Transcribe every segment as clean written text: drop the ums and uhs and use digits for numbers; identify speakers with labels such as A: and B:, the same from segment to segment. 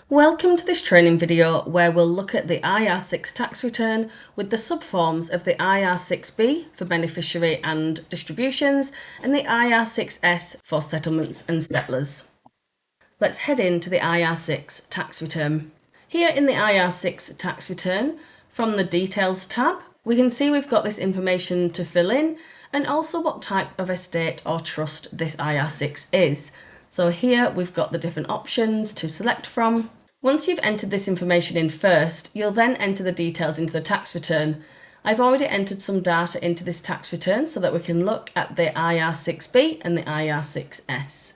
A: Welcome to this training video where we'll look at the IR6 tax return with the subforms of the IR6B for beneficiary and distributions and the IR6S for settlements and settlers. Let's head into the IR6 tax return. Here in the IR6 tax return, from the Details tab, we can see we've got this information to fill in and also what type of estate or trust this IR6 is. So here we've got the different options to select from. Once you've entered this information in first, you'll then enter the details into the tax return. I've already entered some data into this tax return so that we can look at the IR6B and the IR6S.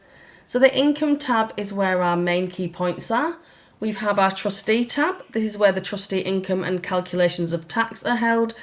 A: So the Income tab is where our main key points are. We have our Trustee tab. This is where the trustee income and calculations of tax are held.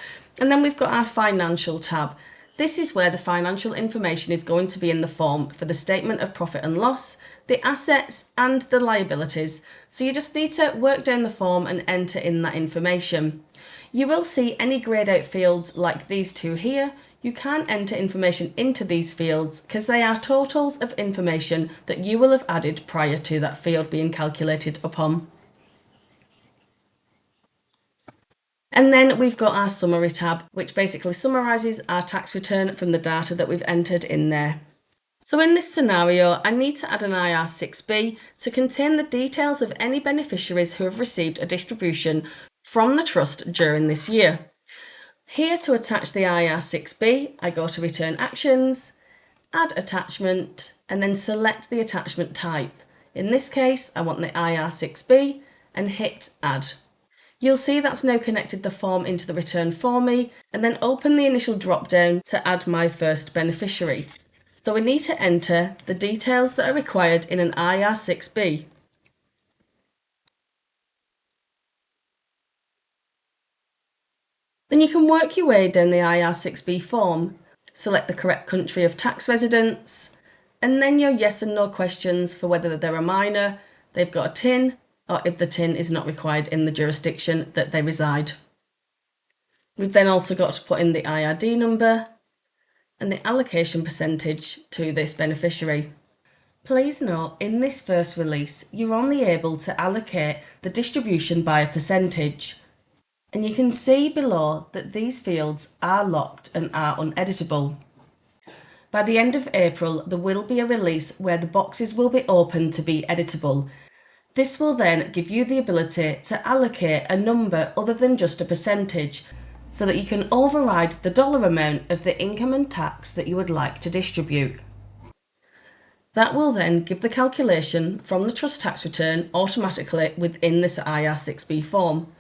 A: And then we've got our Financial tab. This is where the financial information is going to be in the form for the statement of profit and loss, the assets and the liabilities. So you just need to work down the form and enter in that information. You will see any greyed out fields like these two here. You can't enter information into these fields because they are totals of information that you will have added prior to that field being calculated upon. And then we've got our Summary tab, which basically summarises our tax return from the data that we've entered in there. So in this scenario, I need to add an IR6B to contain the details of any beneficiaries who have received a distribution from the trust during this year. Here to attach the IR6B, I go to Return Actions, Add Attachment, and then select the attachment type. In this case, I want the IR6B and hit Add. You'll see that's now connected the form into the return for me, and then open the initial drop down to add my first beneficiary. So we need to enter the details that are required in an IR6B. Then you can work your way down the IR6B form, select the correct country of tax residence, and then your yes and no questions for whether they're a minor, they've got a TIN, or if the TIN is not required in the jurisdiction that they reside. We've then also got to put in the IRD number and the allocation percentage to this beneficiary. Please note, in this first release, you're only able to allocate the distribution by a percentage. And you can see below that these fields are locked and are uneditable. By the end of April, there will be a release where the boxes will be open to be editable. This will then give you the ability to allocate a number other than just a percentage, so that you can override the dollar amount of the income and tax that you would like to distribute. That will then give the calculation from the trust tax return automatically within this IR6B form.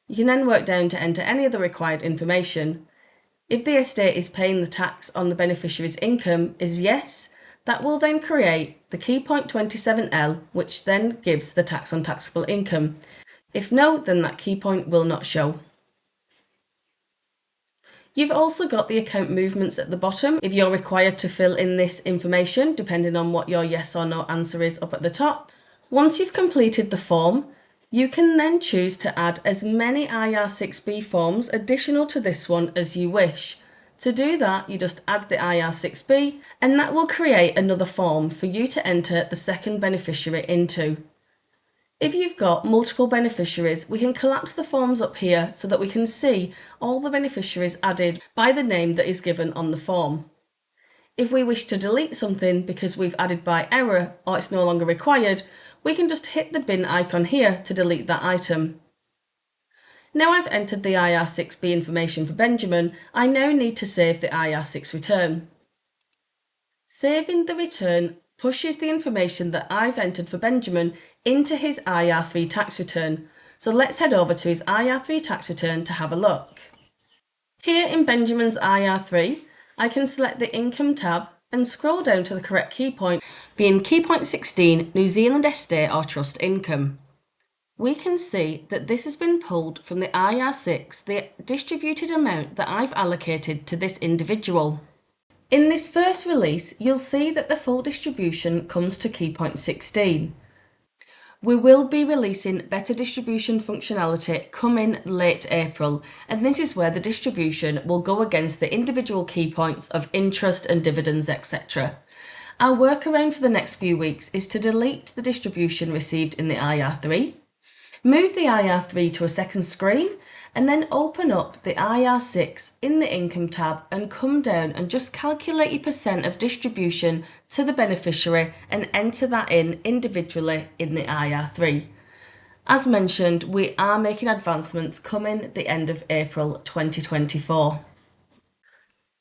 A: You can then work down to enter any of the required information. If the estate is paying the tax on the beneficiary's income is yes, that will then create the key point 27L, which then gives the tax on taxable income. If no, then that key point will not show. You've also got the account movements at the bottom if you're required to fill in this information, depending on what your yes or no answer is up at the top. Once you've completed the form, you can then choose to add as many IR6B forms additional to this one as you wish. To do that, you just add the IR6B and that will create another form for you to enter the second beneficiary into. If you've got multiple beneficiaries, we can collapse the forms up here so that we can see all the beneficiaries added by the name that is given on the form. If we wish to delete something because we've added by error or it's no longer required, we can just hit the bin icon here to delete that item. Now I've entered the IR6B information for Benjamin, I now need to save the IR6 return. Saving the return pushes the information that I've entered for Benjamin into his IR3 tax return. So let's head over to his IR3 tax return to have a look. Here in Benjamin's IR3, I can select the Income tab and scroll down to the correct key point, being key point 16, New Zealand Estate or Trust Income. We can see that this has been pulled from the IR6, the distributed amount that I've allocated to this individual. In this first release, you'll see that the full distribution comes to key point 16. We will be releasing better distribution functionality coming late April, and this is where the distribution will go against the individual key points of interest and dividends, etc. Our workaround for the next few weeks is to delete the distribution received in the IR3, move the IR3 to a second screen, and then open up the IR6 in the Income tab and come down and just calculate your percent of distribution to the beneficiary and enter that in individually in the IR3. As mentioned, we are making advancements coming the end of April 2024.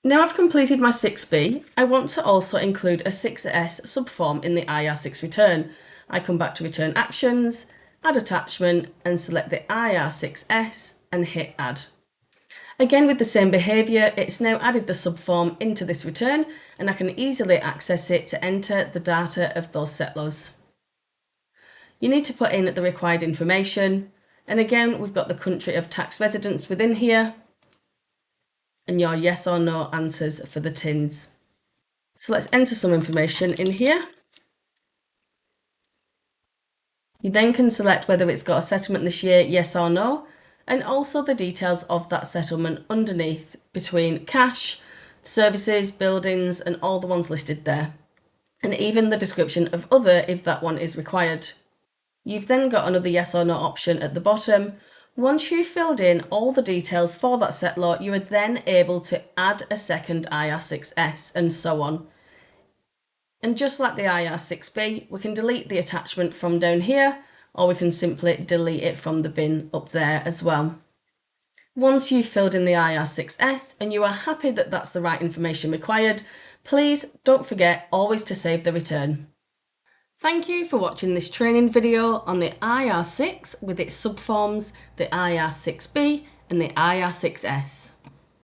A: Now I've completed my 6B, I want to also include a 6S subform in the IR6 return. I come back to Return Actions, Add Attachment, and select the IR6S and hit Add. Again, with the same behaviour, it's now added the subform into this return and I can easily access it to enter the data of those settlors. You need to put in the required information, and again we've got the country of tax residence within here and your yes or no answers for the TINs. So let's enter some information in here. You then can select whether it's got a settlement this year, yes or no, and also the details of that settlement underneath between cash, services, buildings, and all the ones listed there, and even the description of other if that one is required. You've then got another yes or no option at the bottom. Once you've filled in all the details for that settlor, you are then able to add a second IR6S and so on. And just like the IR6B, we can delete the attachment from down here, or we can simply delete it from the bin up there as well. Once you've filled in the IR6S and you are happy that that's the right information required, please don't forget always to save the return. Thank you for watching this training video on the IR6 with its subforms, the IR6B and the IR6S.